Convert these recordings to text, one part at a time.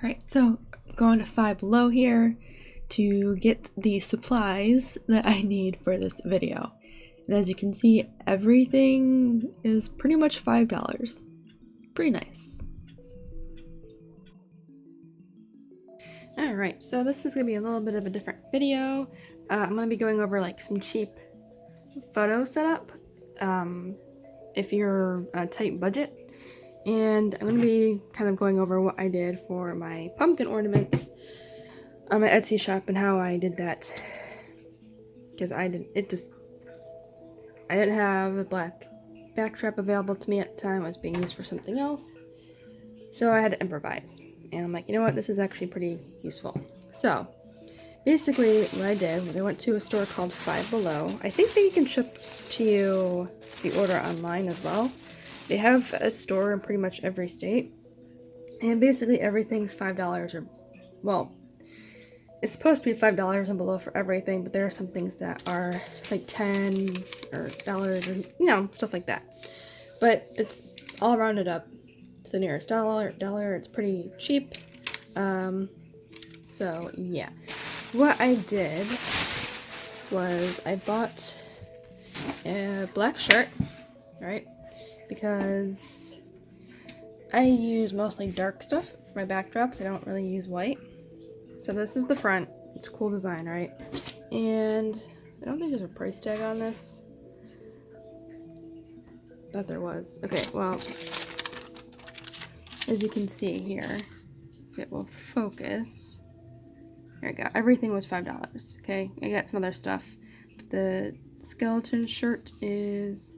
Alright, so going to Five Below here to get the supplies that I need for this video. And as you can see, everything is pretty much $5. Pretty nice. Alright, so this is going to be a little bit of a different video. I'm going to be going over like some cheap photo setup if you're on a tight budget. And I'm going to be kind of going over what I did for my pumpkin ornaments on my Etsy shop and how I did that. Because I didn't have a black backdrop available to me at the time. It was being used for something else. So I had to improvise. And I'm like, you know what, this is actually pretty useful. So, basically what I did was I went to a store called Five Below. I think they can ship to you the order online as well. They have a store in pretty much every state. And basically everything's $5 or, well, it's supposed to be $5 and below for everything, but there are some things that are like $10 or dollars or, you know, stuff like that. But it's all rounded up to the nearest dollar. It's pretty cheap. So yeah. What I did was I bought a black shirt, right? Because I use mostly dark stuff for my backdrops. I don't really use white. So this is the front. It's a cool design, right? And I don't think there's a price tag on this. Thought there was. Okay, well, as you can see here, if it will focus. There we go. Everything was $5. Okay, I got some other stuff. But the skeleton shirt is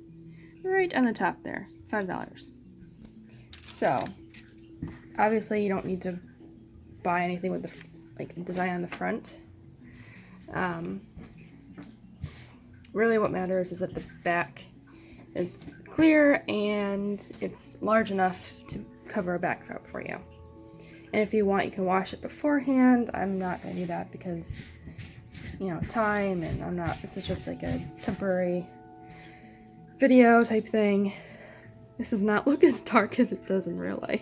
right on the top there, $5. So, obviously you don't need to buy anything with the like design on the front. Really what matters is that the back is clear and it's large enough to cover a backdrop for you. And if you want, you can wash it beforehand. I'm not going to do that because, you know, time, and this is just like a temporary video type thing. This does not look as dark as it does in real life.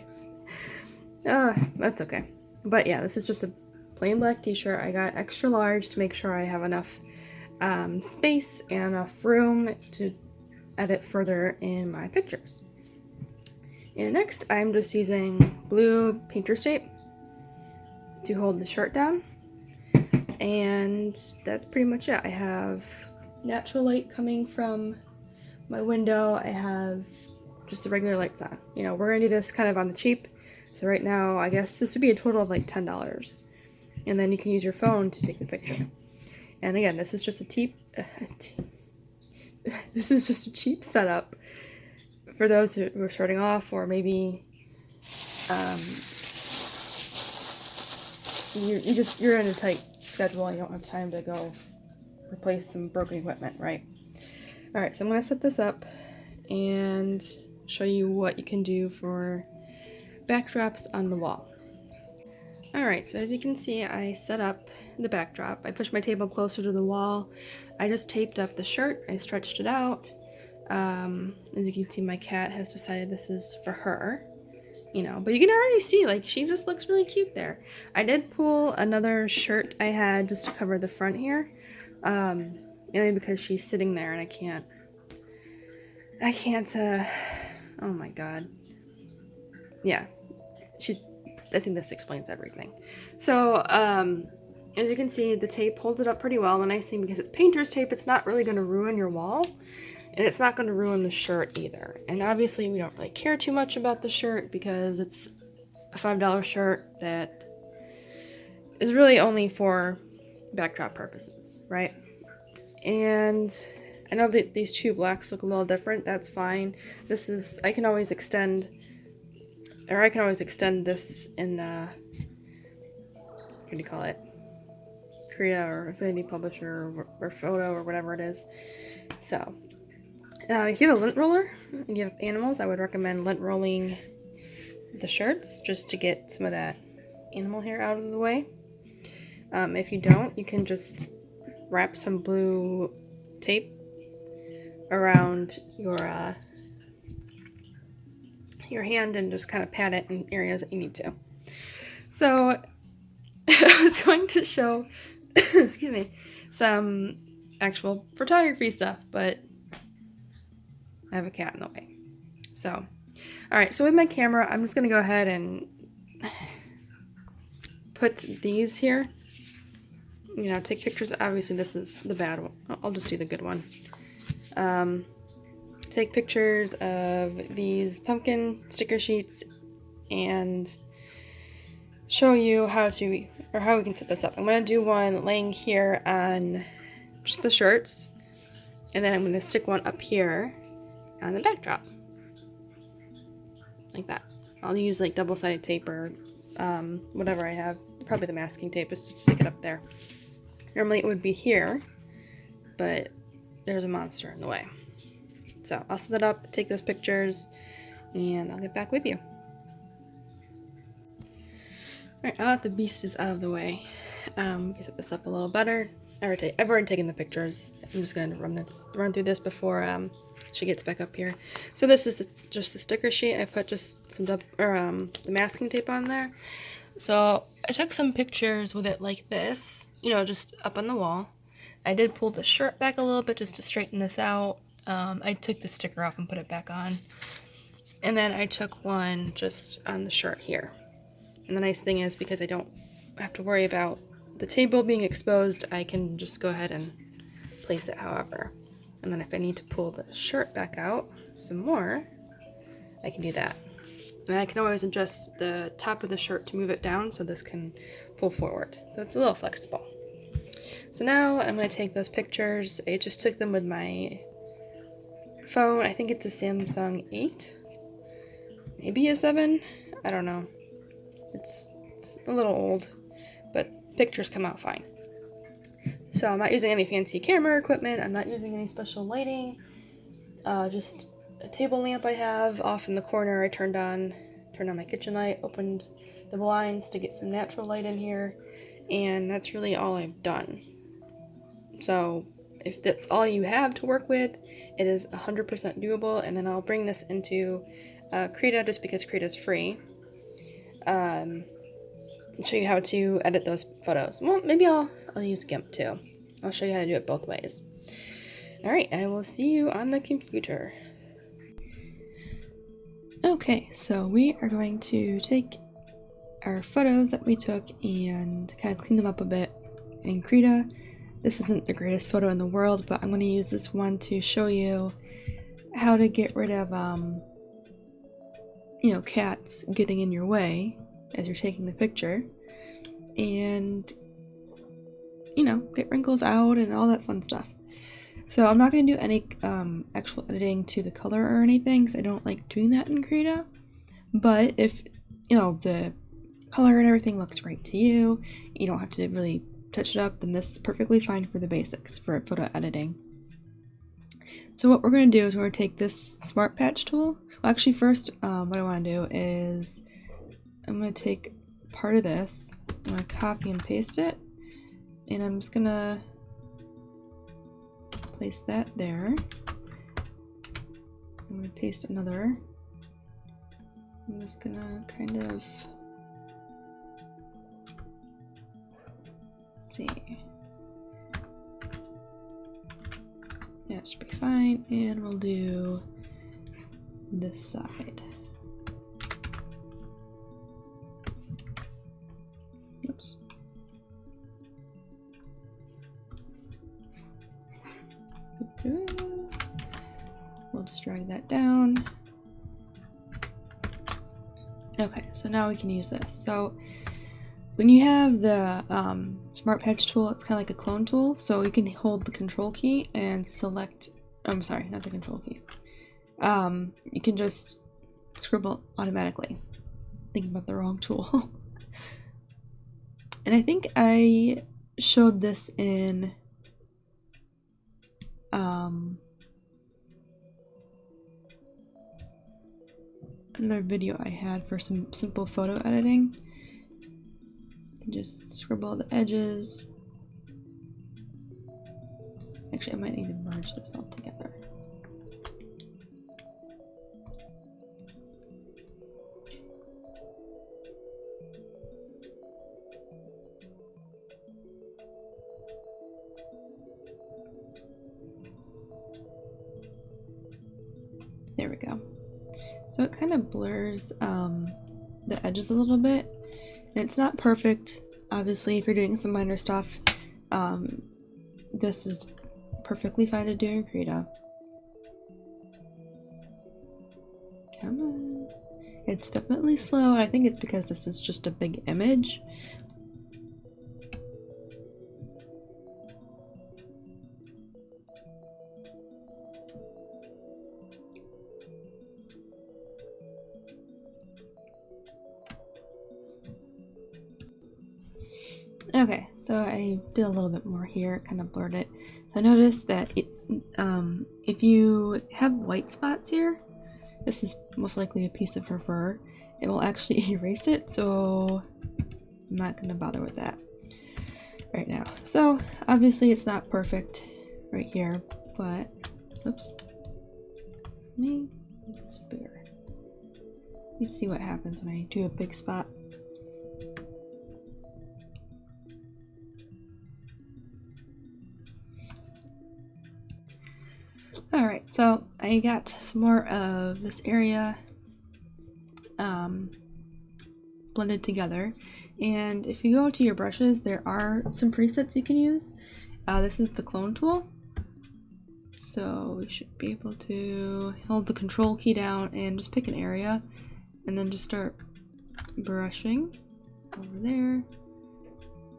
That's okay. But yeah, this is just a plain black t-shirt. I got extra large to make sure I have enough space and enough room to edit further in my pictures. And next, I'm just using blue painter's tape to hold the shirt down. And that's pretty much it. I have natural light coming from my window. I have just the regular lights on. You know, we're gonna do this kind of on the cheap. So right now, I guess this would be a total of like $10. And then you can use your phone to take the picture. And again, this is just this is just a cheap setup for those who are starting off, or maybe you're in a tight schedule and you don't have time to go replace some broken equipment, right? Alright, so I'm going to set this up and show you what you can do for backdrops on the wall. Alright, so as you can see, I set up the backdrop. I pushed my table closer to the wall. I just taped up the shirt. I stretched it out. As you can see, my cat has decided this is for her. You know, but you can already see, like, she just looks really cute there. I did pull another shirt I had just to cover the front here. Only because she's sitting there and I can't, oh my god. Yeah, I think this explains everything. So, as you can see, the tape holds it up pretty well. The nice thing, because it's painter's tape, it's not really going to ruin your wall. And it's not going to ruin the shirt either. And obviously, we don't really care too much about the shirt because it's a $5 shirt that is really only for backdrop purposes, right? And I know that these two blacks look a little different. That's fine. I can always extend this in, what do you call it? Krita or Affinity Publisher or Photo or whatever it is. So, if you have a lint roller and you have animals, I would recommend lint rolling the shirts just to get some of that animal hair out of the way. If you don't, you can just wrap some blue tape around your hand and just kind of pat it in areas that you need to. So I was going to show, excuse me, some actual photography stuff, but I have a cat in the way. So, alright, so with my camera, I'm just going to go ahead and put these here. You know, take pictures. Obviously, this is the bad one. I'll just do the good one. Take pictures of these pumpkin sticker sheets and show you how we can set this up. I'm going to do one laying here on just the shirts, and then I'm going to stick one up here on the backdrop. Like that. I'll use like double-sided tape or whatever I have. Probably the masking tape is to stick it up there. Normally it would be here, but there's a monster in the way. So I'll set that up, take those pictures, and I'll get back with you. Alright, now that the beast is out of the way, we can set this up a little better. I've already taken the pictures. I'm just going to run through this before she gets back up here. So this is just the sticker sheet. I put just some the masking tape on there. So I took some pictures with it like this, you know, just up on the wall. I did pull the shirt back a little bit just to straighten this out. I took the sticker off and put it back on. And then I took one just on the shirt here. And the nice thing is, because I don't have to worry about the table being exposed, I can just go ahead and place it however. And then if I need to pull the shirt back out some more, I can do that. And I can always adjust the top of the shirt to move it down so this can pull forward. So it's a little flexible. So now I'm going to take those pictures. I just took them with my phone. I think it's a Samsung 8. Maybe a 7. I don't know. It's a little old, but pictures come out fine. So I'm not using any fancy camera equipment. I'm not using any special lighting. Just a table lamp I have off in the corner. I turned on my kitchen light, opened the blinds to get some natural light in here, and that's really all I've done. So if that's all you have to work with, it is 100% doable. And then I'll bring this into Krita just because Krita's free. Show you how to edit those photos. Well, maybe I'll use Gimp too. I'll show you how to do it both ways. Alright, I will see you on the computer. Okay, so we are going to take our photos that we took and kind of clean them up a bit in Krita. This isn't the greatest photo in the world, but I'm going to use this one to show you how to get rid of, you know, cats getting in your way as you're taking the picture, and, you know, get wrinkles out and all that fun stuff. So I'm not going to do any actual editing to the color or anything, because I don't like doing that in Krita. But if, you know, the color and everything looks great to you, you don't have to really touch it up, then this is perfectly fine for the basics for photo editing. So what we're going to do is we're going to take this Smart Patch tool. Well, actually first, what I want to do is I'm going to take part of this, I'm going to copy and paste it, and I'm just going to place that there. I'm going to paste another. I'm just going to kind of see. Yeah, it should be fine, and we'll do this side. Oops. We'll just drag that down. Okay, so now we can use this. So when you have the Smart Patch tool, it's kind of like a clone tool. So you can hold the control key and select, I'm sorry, not the control key. You can just scribble automatically. Thinking about the wrong tool. And I think I showed this in another video I had for some simple photo editing. You can just scribble the edges. Actually, I might need to merge this all together. we go. So it kind of blurs the edges a little bit. And it's not perfect. Obviously, if you're doing some minor stuff, this is perfectly fine to do in Krita. Come on. It's definitely slow. I think it's because this is just a big image. Okay, so I did a little bit more here, kind of blurred it. So I noticed that if you have white spots here, this is most likely a piece of her fur, it will actually erase it, so I'm not going to bother with that right now. So obviously it's not perfect right here, but oops, let me make this bigger. You see what happens when I do a big spot. Alright, so I got some more of this area blended together, and if you go to your brushes, there are some presets you can use. This is the clone tool, so we should be able to hold the control key down and just pick an area and then just start brushing over there.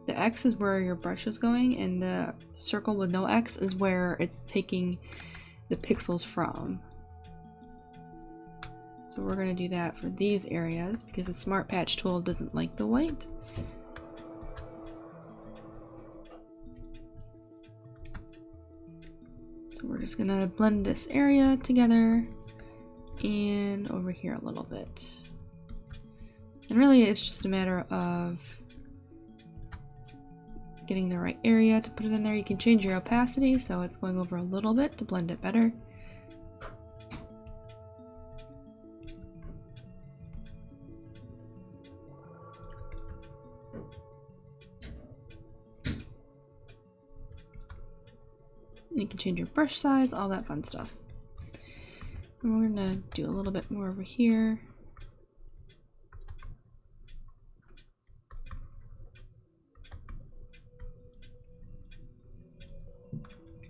The X is where your brush is going, and the circle with no X is where it's taking the pixels from. So we're going to do that for these areas because the Smart Patch tool doesn't like the white. So we're just going to blend this area together and over here a little bit. And really it's just a matter of getting the right area to put it in there. You can change your opacity so it's going over a little bit to blend it better. And you can change your brush size, all that fun stuff. And we're gonna do a little bit more over here.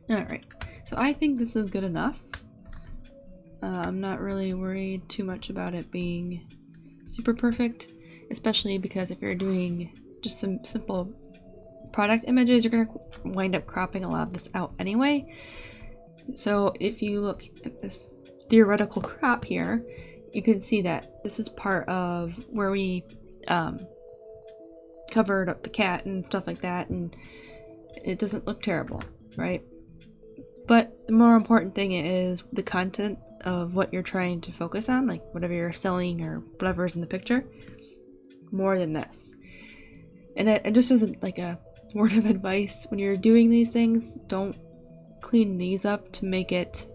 Alright, so I think this is good enough. I'm not really worried too much about it being super perfect, especially because if you're doing just some simple product images, you're going to wind up cropping a lot of this out anyway. So if you look at this theoretical crop here, you can see that this is part of where we covered up the cat and stuff like that, and it doesn't look terrible, right? But the more important thing is the content of what you're trying to focus on, like whatever you're selling or whatever's in the picture, more than this. And it just isn't like a word of advice. When you're doing these things, don't clean these up to make it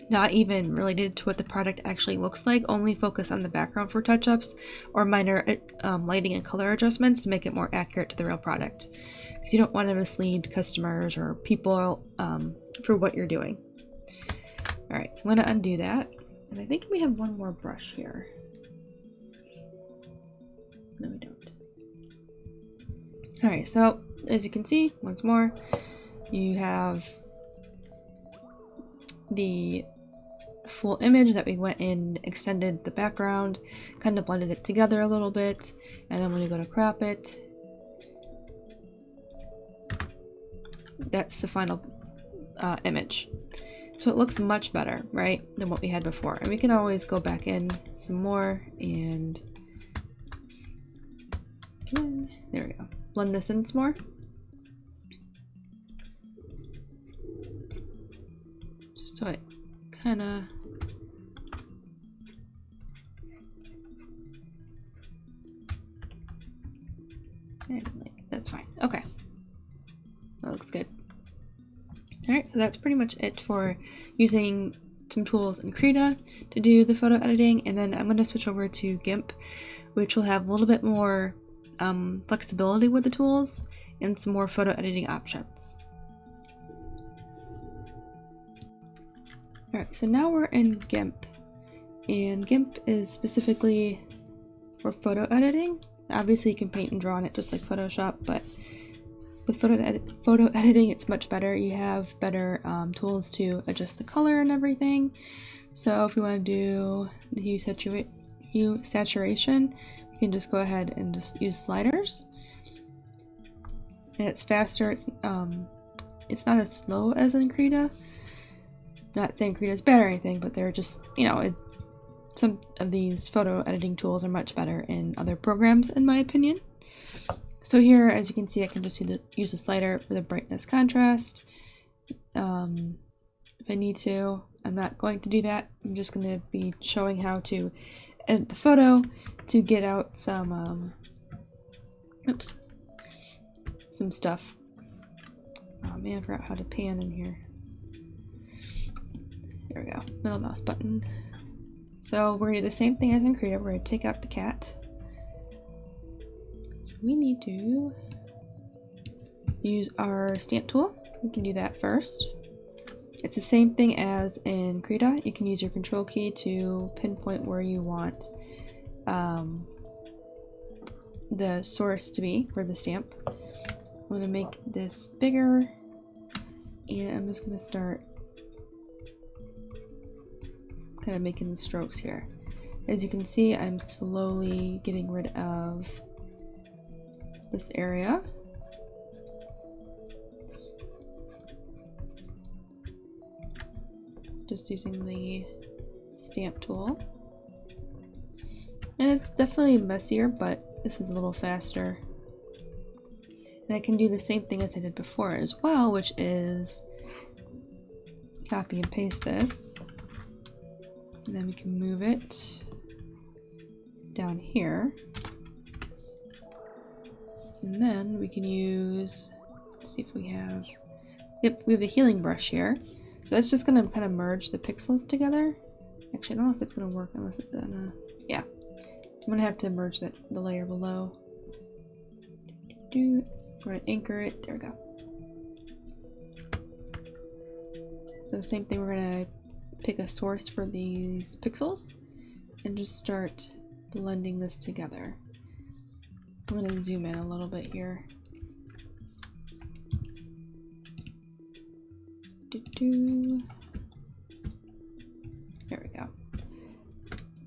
not even related to what the product actually looks like. Only focus on the background for touch-ups or minor lighting and color adjustments to make it more accurate to the real product. Because you don't want to mislead customers or people for what you're doing. Alright, so I'm going to undo that. And I think we have one more brush here. No, we don't. Alright, so as you can see, once more, you have the full image that we went in, extended the background, kind of blended it together a little bit, and then when you go to crop it, that's the final image. So it looks much better, right, than what we had before. And we can always go back in some more and there we go. Blend this in some more. Just so it kind of that's fine. Okay. That looks good. Alright, so that's pretty much it for using some tools in Krita to do the photo editing, and then I'm going to switch over to Gimp, which will have a little bit more flexibility with the tools and some more photo editing options. Alright, so now we're in Gimp, and Gimp is specifically for photo editing. Obviously you can paint and draw on it just like Photoshop, but with photo editing it's much better. You have better tools to adjust the color and everything. So if you want to do the hue saturation, you can just go ahead and just use sliders. And it's faster, it's not as slow as in Krita. Not saying Krita is bad or anything, but they're just, you know, some of these photo editing tools are much better in other programs in my opinion. So here, as you can see, I can just use the slider for the brightness contrast. If I need to, I'm not going to do that. I'm just going to be showing how to edit the photo to get out some, some stuff. Oh man, I forgot how to pan in here. There we go, middle mouse button. So we're going to do the same thing as in Krita. We're going to take out the cat. So we need to use our stamp tool. We can do that first. It's the same thing as in Krita. You can use your control key to pinpoint where you want the source to be for the stamp. I'm going to make this bigger, and I'm just going to start kind of making the strokes here. As you can see, I'm slowly getting rid of this area. Just using the stamp tool. And it's definitely messier, but this is a little faster. And I can do the same thing as I did before as well, which is copy and paste this. And then we can move it down here. And then we can use, let's see if we have, yep, we have the healing brush here. So that's just going to kind of merge the pixels together. Actually, I don't know if it's going to work unless it's in a, yeah. I'm going to have to merge the layer below. We're going to anchor it, there we go. So same thing, we're going to pick a source for these pixels and just start blending this together. I'm going to zoom in a little bit here. There we go.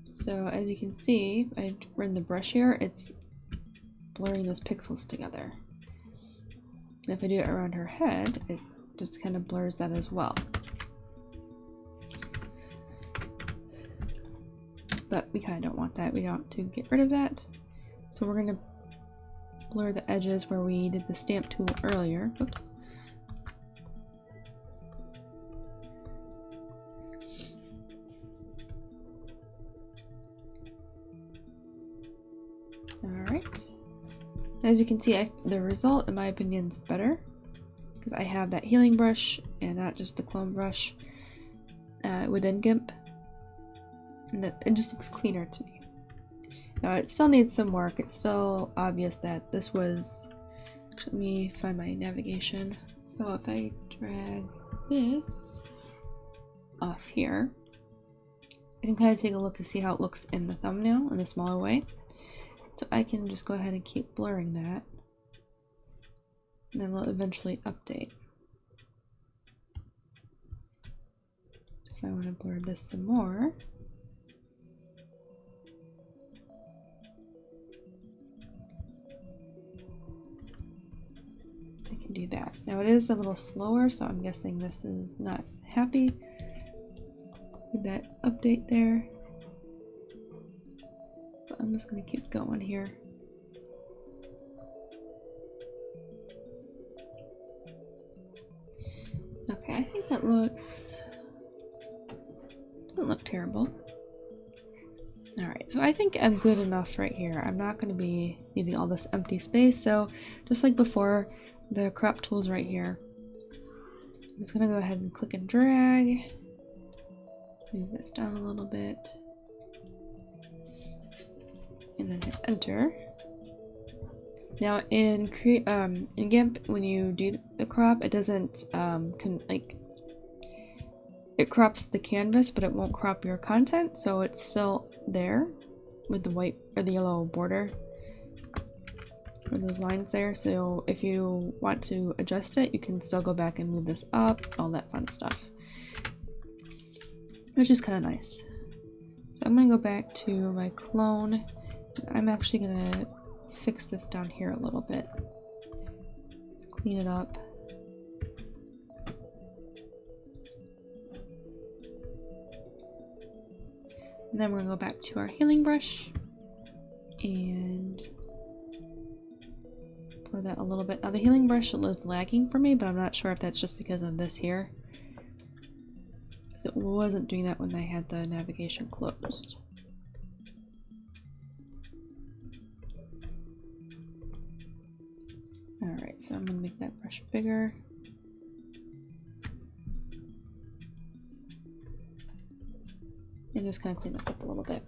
So as you can see, I run the brush here, it's blurring those pixels together. And if I do it around her head, it just kind of blurs that as well. But we kind of don't want that. We want to get rid of that. So we're going to blur the edges where we did the stamp tool earlier. Whoops. Alright. As you can see, the result, in my opinion, is better. Because I have that healing brush and not just the clone brush within Gimp. And it just looks cleaner to me. Now it still needs some work. It's still obvious that this was, actually, let me find my navigation. So if I drag this off here, I can kind of take a look and see how it looks in the thumbnail in a smaller way. So I can just go ahead and keep blurring that, and then we'll eventually update. So if I want to blur this some more, I can do that. Now it is a little slower, so I'm guessing this is not happy with that update there. But I'm just going to keep going here. Okay, I think that doesn't look terrible. Alright, so I think I'm good enough right here. I'm not going to be needing all this empty space, so just like before, the crop tool's right here. I'm just going to go ahead and click and drag. Move this down a little bit. And then hit enter. Now in Gimp, when you do the crop, it doesn't it it crops the canvas, but it won't crop your content, so it's still there with the white or the yellow border or those lines there. So if you want to adjust it, you can still go back and move this up, all that fun stuff, which is kind of nice. So I'm gonna go back to my clone. I'm actually gonna fix this down here a little bit. Let's clean it up. And then we're gonna go back to our healing brush and pour that a little bit. Now the healing brush is lagging for me, but I'm not sure if that's just because of this here, because it wasn't doing that when I had the navigation closed. Alright, so I'm gonna make that brush bigger. And just kind of clean this up a little bit.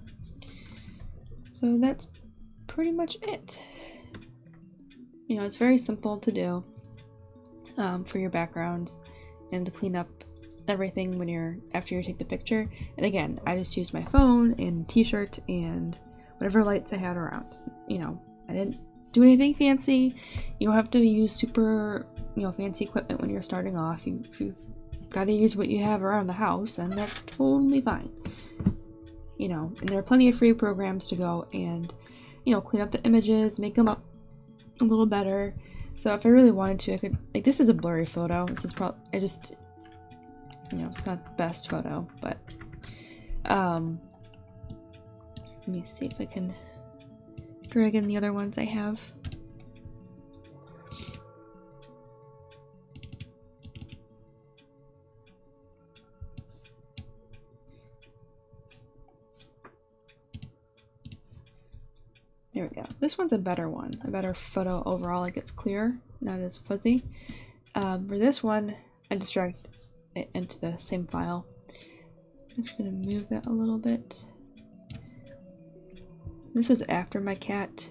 So that's pretty much it. You know, it's very simple to do for your backgrounds and to clean up everything when you're after you take the picture. And again, I just used my phone and t-shirt and whatever lights I had around. You know, I didn't do anything fancy. You don't have to use super, you know, fancy equipment when you're starting off. If you gotta use what you have around the house, then that's totally fine. You know, and there are plenty of free programs to go and, you know, clean up the images, make them up a little better. So if I really wanted to, I could, like, this is a blurry photo. This is probably, I just, you know, it's not the best photo, but let me see if I can drag in the other ones I have. There we go. So this one's a better one, a better photo overall. Like, it's clear, not as fuzzy. For this one, I just dragged it into the same file. I'm actually going to move that a little bit. This was after my cat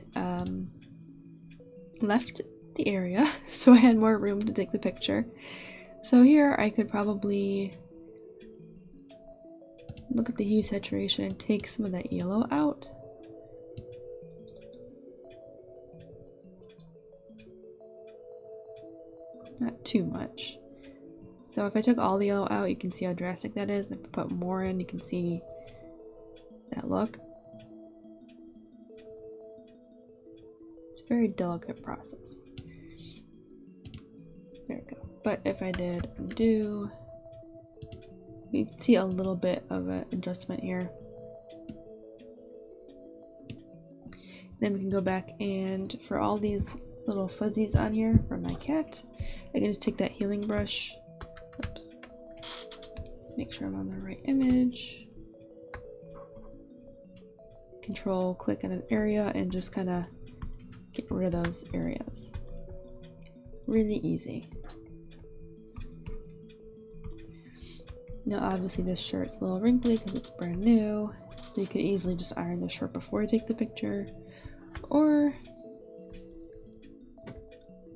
left the area, so I had more room to take the picture. So here I could probably look at the hue saturation and take some of that yellow out. Not too much. So if I took all the yellow out, you can see how drastic that is. If I put more in, you can see that look. It's a very delicate process. There we go. But if I did undo, you can see a little bit of an adjustment here. Then we can go back, and for all these little fuzzies on here from my cat, I can just take that healing brush, oops, make sure I'm on the right image, control click on an area and just kind of get rid of those areas. Really easy. Now obviously this shirt's a little wrinkly because it's brand new, so you could easily just iron the shirt before you take the picture, or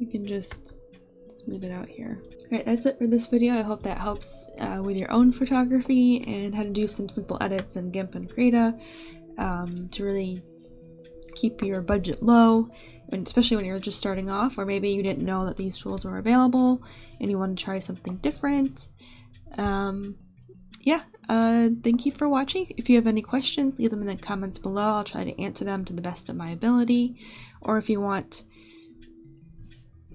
you can just smooth it out here. Alright, that's it for this video. I hope that helps with your own photography and how to do some simple edits in Gimp and Krita to really keep your budget low, and especially when you're just starting off, or maybe you didn't know that these tools were available and you want to try something different. Thank you for watching. If you have any questions, leave them in the comments below. I'll try to answer them to the best of my ability. Or if you want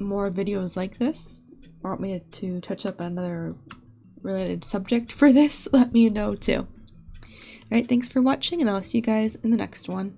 more videos like this, or want me to touch up another related subject for this, let me know too. Alright, thanks for watching, and I'll see you guys in the next one.